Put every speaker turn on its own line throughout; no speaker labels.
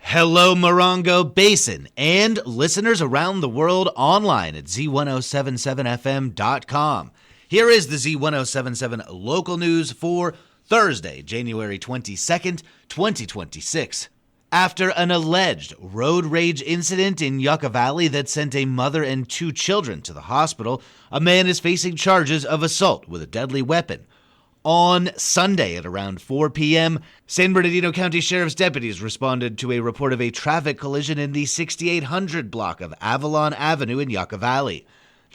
Hello, Morongo Basin, and listeners around the world online at Z107.7FM.com. Here is the Z107.7 Local News for Thursday, January 22nd, 2026. After an alleged road rage incident in Yucca Valley that sent a mother and two children to the hospital, a man is facing charges of assault with a deadly weapon. On Sunday at around 4 p.m., San Bernardino County Sheriff's deputies responded to a report of a traffic collision in the 6800 block of Avalon Avenue in Yucca Valley.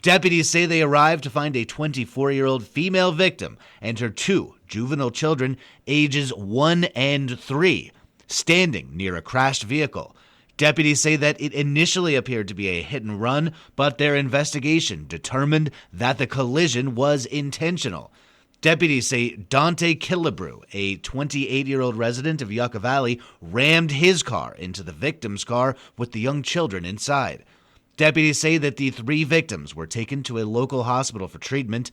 Deputies say they arrived to find a 24-year-old female victim and her two juvenile children, ages 1 and 3, standing near a crashed vehicle. Deputies say that it initially appeared to be a hit and run, but their investigation determined that the collision was intentional. Deputies say Dante Killebrew, a 28-year-old resident of Yucca Valley, rammed his car into the victim's car with the young children inside. Deputies say that the three victims were taken to a local hospital for treatment.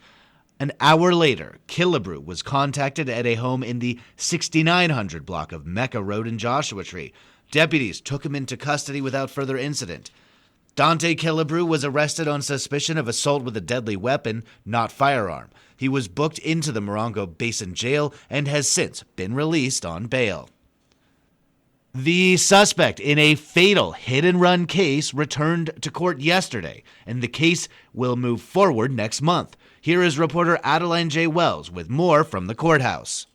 An hour later, Killebrew was contacted at a home in the 6900 block of Mecca Road in Joshua Tree. Deputies took him into custody without further incident. Dante Killebrew was arrested on suspicion of assault with a deadly weapon, not firearm. He was booked into the Morongo Basin Jail and has since been released on bail. The suspect in a fatal hit-and-run case returned to court yesterday, and the case will move forward next month. Here is reporter Adeline J. Wells with more from the courthouse.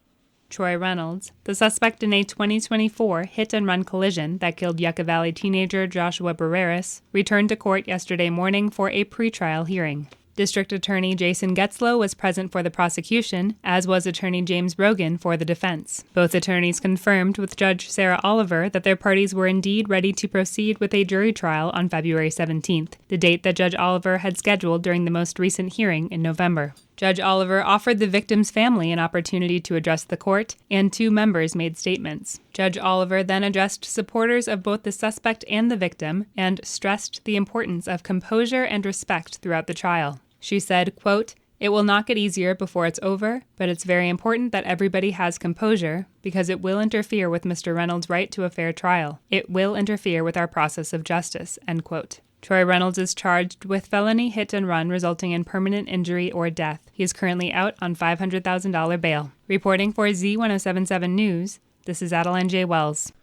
Troy Reynolds, the suspect in a 2024 hit-and-run collision that killed Yucca Valley teenager Joshua Barreras, returned to court yesterday morning for a pretrial hearing. District Attorney Jason Getzlow was present for the prosecution, as was Attorney James Rogan for the defense. Both attorneys confirmed with Judge Sarah Oliver that their parties were indeed ready to proceed with a jury trial on February 17th, the date that Judge Oliver had scheduled during the most recent hearing in November. Judge Oliver offered the victim's family an opportunity to address the court, and two members made statements. Judge Oliver then addressed supporters of both the suspect and the victim and stressed the importance of composure and respect throughout the trial. She said, quote, "It will not get easier before it's over, but it's very important that everybody has composure because it will interfere with Mr. Reynolds' right to a fair trial. It will interfere with our process of justice," end quote. Troy Reynolds is charged with felony hit and run resulting in permanent injury or death. He is currently out on $500,000 bail. Reporting for Z107.7 News, this is Adeline J. Wells.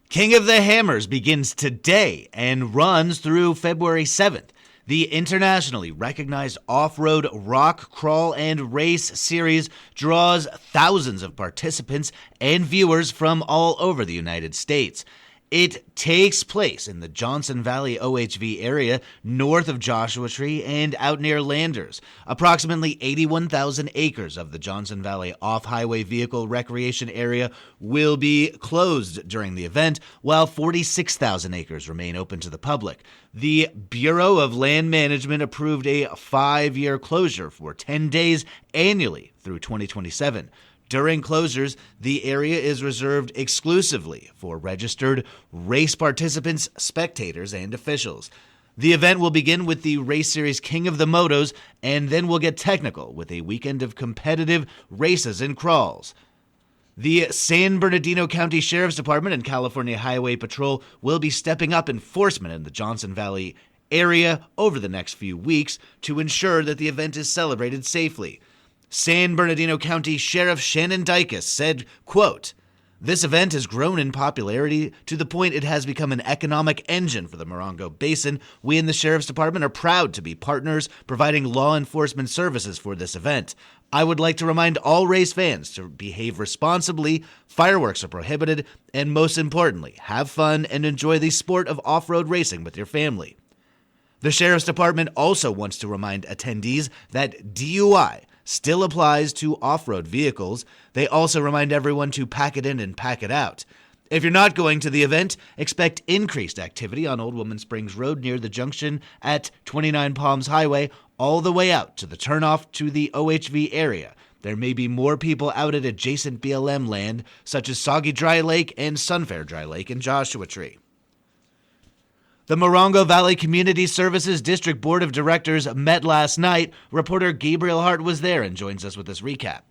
King of the Hammers begins today and runs through February 7th. The internationally recognized off-road rock, crawl, and race series draws thousands of participants and viewers from all over the United States. It takes place in the Johnson Valley OHV area north of Joshua Tree and out near Landers. Approximately 81,000 acres of the Johnson Valley off-highway vehicle recreation area will be closed during the event, while 46,000 acres remain open to the public. The Bureau of Land Management approved a 5-year closure for 10 days annually through 2027. During closures, the area is reserved exclusively for registered race participants, spectators, and officials. The event will begin with the race series King of the Motos and then will get technical with a weekend of competitive races and crawls. The San Bernardino County Sheriff's Department and California Highway Patrol will be stepping up enforcement in the Johnson Valley area over the next few weeks to ensure that the event is celebrated safely. San Bernardino County Sheriff Shannon Dykes said, quote, "This event has grown in popularity to the point it has become an economic engine for the Morongo Basin. We in the Sheriff's Department are proud to be partners providing law enforcement services for this event. I would like to remind all race fans to behave responsibly, fireworks are prohibited, and most importantly, have fun and enjoy the sport of off-road racing with your family." The Sheriff's Department also wants to remind attendees that DUI still applies to off-road vehicles. They also remind everyone to pack it in and pack it out. If you're not going to the event, expect increased activity on Old Woman Springs Road near the junction at 29 Palms Highway all the way out to the turnoff to the OHV area. There may be more people out at adjacent BLM land, such as Soggy Dry Lake and Sunfair Dry Lake in Joshua Tree. The Morongo Valley Community Services District Board of Directors met last night. Reporter Gabriel Hart was there and joins us with this recap.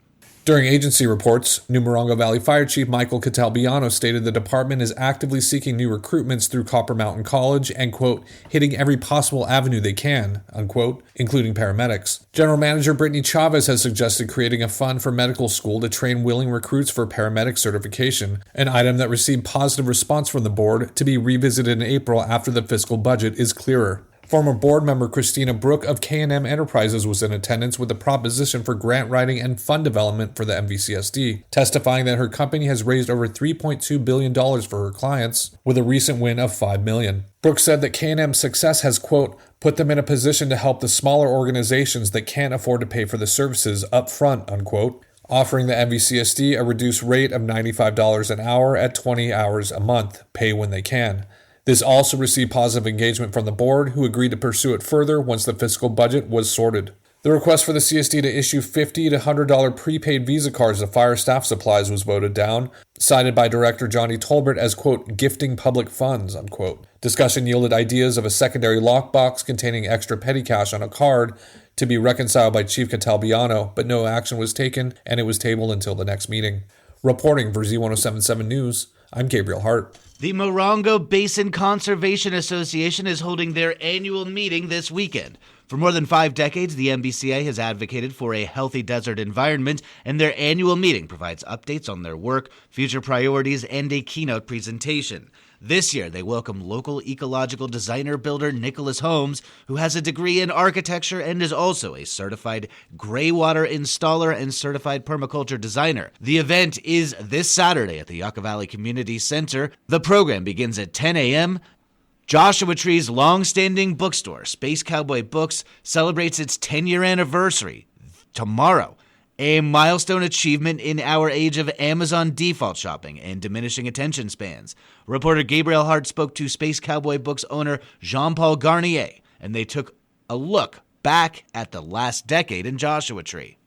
During agency reports, New Morongo Valley Fire Chief Michael Catalbiano stated the department is actively seeking new recruitments through Copper Mountain College and, quote, hitting every possible avenue they can, unquote, including paramedics. General Manager Brittany Chavez has suggested creating a fund for medical school to train willing recruits for paramedic certification, an item that received positive response from the board to be revisited in April after the fiscal budget is clearer. Former board member Christina Brook of K&M Enterprises was in attendance with a proposition for grant writing and fund development for the MVCSD, testifying that her company has raised over $3.2 billion for her clients, with a recent win of $5 million. Brook said that K&M's success has, quote, put them in a position to help the smaller organizations that can't afford to pay for the services up front, unquote, offering the MVCSD a reduced rate of $95 an hour at 20 hours a month, pay when they can. This also received positive engagement from the board, who agreed to pursue it further once the fiscal budget was sorted. The request for the CSD to issue $50 to $100 prepaid Visa cards to fire staff supplies was voted down, cited by Director Johnny Tolbert as, quote, gifting public funds, unquote. Discussion yielded ideas of a secondary lockbox containing extra petty cash on a card to be reconciled by Chief Catalbiano, but no action was taken, and it was tabled until the next meeting. Reporting for Z107.7 News, I'm Gabriel Hart.
The Morongo Basin Conservation Association is holding their annual meeting this weekend. For more than 5 decades, the MBCA has advocated for a healthy desert environment, and their annual meeting provides updates on their work, future priorities, and a keynote presentation. This year, they welcome local ecological designer builder Nicholas Holmes, who has a degree in architecture and is also a certified graywater installer and certified permaculture designer. The event is this Saturday at the Yucca Valley Community Center. The program begins at 10 a.m. Joshua Tree's long-standing bookstore, Space Cowboy Books, celebrates its 10-year anniversary tomorrow, a milestone achievement in our age of Amazon default shopping and diminishing attention spans. Reporter Gabriel Hart spoke to Space Cowboy Books owner Jean-Paul Garnier, and they took a look back at the last decade in Joshua Tree.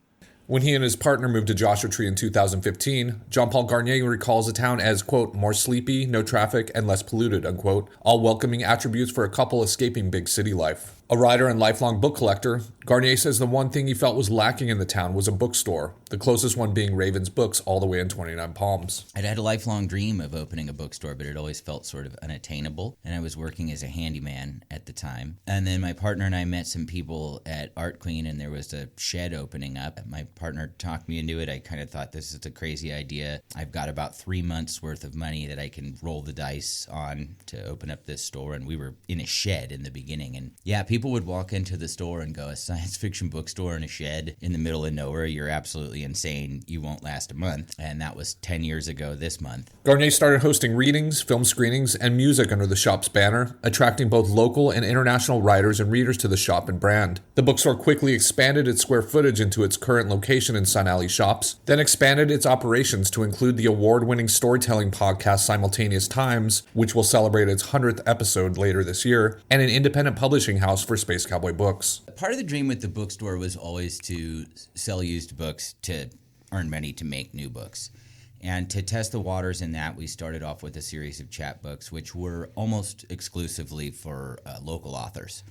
When he and his partner moved to Joshua Tree in 2015, Jean-Paul Garnier recalls the town as, quote, more sleepy, no traffic, and less polluted, unquote, all welcoming attributes for a couple escaping big city life. A writer and lifelong book collector, Garnier says the one thing he felt was lacking in the town was a bookstore, the closest one being Raven's Books all the way in 29 Palms.
I'd had a lifelong dream of opening a bookstore, but it always felt sort of unattainable, and I was working as a handyman at the time. And then my partner and I met some people at Art Queen, and there was a shed opening up. My partner talked me into it. I kind of thought, this is a crazy idea. I've got about 3 months worth of money that I can roll the dice on to open up this store, and we were in a shed in the beginning. And yeah, people would walk into the store and go, a science fiction bookstore in a shed in the middle of nowhere, you're absolutely insane, you won't last a month. And that was 10 years ago this month.
Garnier started hosting readings, film screenings, and music under the shop's banner, attracting both local and international writers and readers to the shop and brand. The bookstore quickly expanded its square footage into its current location in Sun Alley Shops, then expanded its operations to include the award-winning storytelling podcast Simultaneous Times, which will celebrate its 100th episode later this year, and an independent publishing house for Space Cowboy Books.
Part of the dream with the bookstore was always to sell used books to earn money to make new books. And to test the waters in that, we started off with a series of chapbooks, which were almost exclusively for local authors.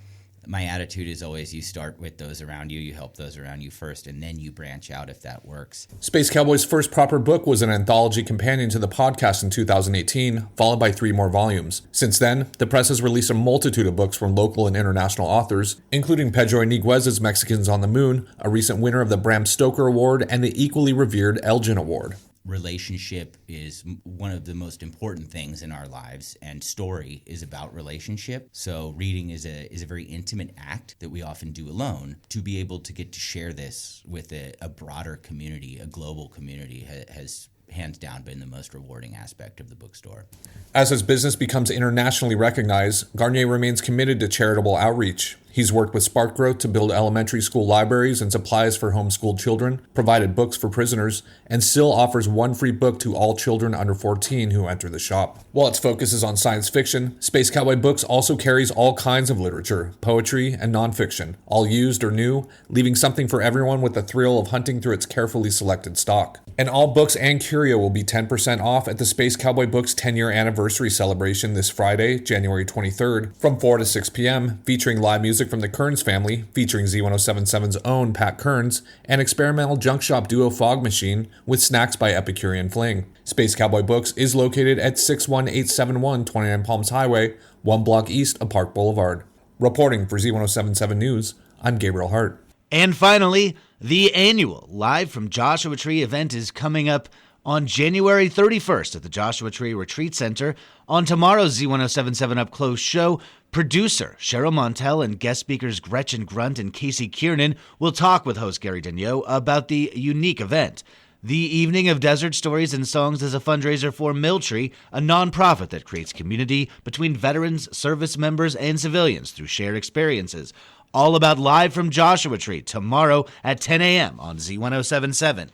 My attitude is always you start with those around you, you help those around you first, and then you branch out if that works.
Space Cowboy's first proper book was an anthology companion to the podcast in 2018, followed by 3 more volumes. Since then, the press has released a multitude of books from local and international authors, including Pedro Iniguez's Mexicans on the Moon, a recent winner of the Bram Stoker Award and the equally revered Elgin Award.
Relationship is one of the most important things in our lives, and story is about relationship. So reading is a very intimate act that we often do alone. To be able to get to share this with a broader community, a global community, has hands down been the most rewarding aspect of the bookstore.
As his business becomes internationally recognized, Garnier remains committed to charitable outreach. He's worked with Spark Growth to build elementary school libraries and supplies for homeschooled children, provided books for prisoners, and still offers 1 free book to all children under 14 who enter the shop. While its focus is on science fiction, Space Cowboy Books also carries all kinds of literature, poetry, and nonfiction, all used or new, leaving something for everyone with the thrill of hunting through its carefully selected stock. And all books and curio will be 10% off at the Space Cowboy Books 10-year anniversary celebration this Friday, January 23rd, from 4 to 6 p.m., featuring live music music from the Kearns family, featuring Z107.7's own Pat Kearns, and experimental junk shop duo Fog Machine with snacks by Epicurean Fling. Space Cowboy Books is located at 61871 29 Palms Highway, 1 block east of Park Boulevard. Reporting for Z107.7 News, I'm Gabriel Hart.
And finally, the annual Live from Joshua Tree event is coming up on January 31st at the Joshua Tree Retreat Center. On tomorrow's Z107.7 Up Close show, producer Cheryl Montel and guest speakers Gretchen Grunt and Casey Kiernan will talk with host Gary Daigneault about the unique event. The Evening of Desert Stories and Songs is a fundraiser for Milltree, a nonprofit that creates community between veterans, service members, and civilians through shared experiences. All about Live from Joshua Tree tomorrow at 10 a.m. on Z107.7.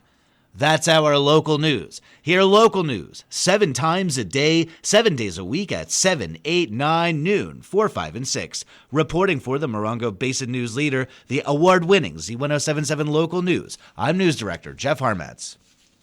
That's our local news. Hear local news 7 times a day, 7 days a week at 7, 8, 9, noon, 4, 5, and 6. Reporting for the Morongo Basin News Leader, the award-winning Z107.7 Local News, I'm News Director Jeff Harmatz.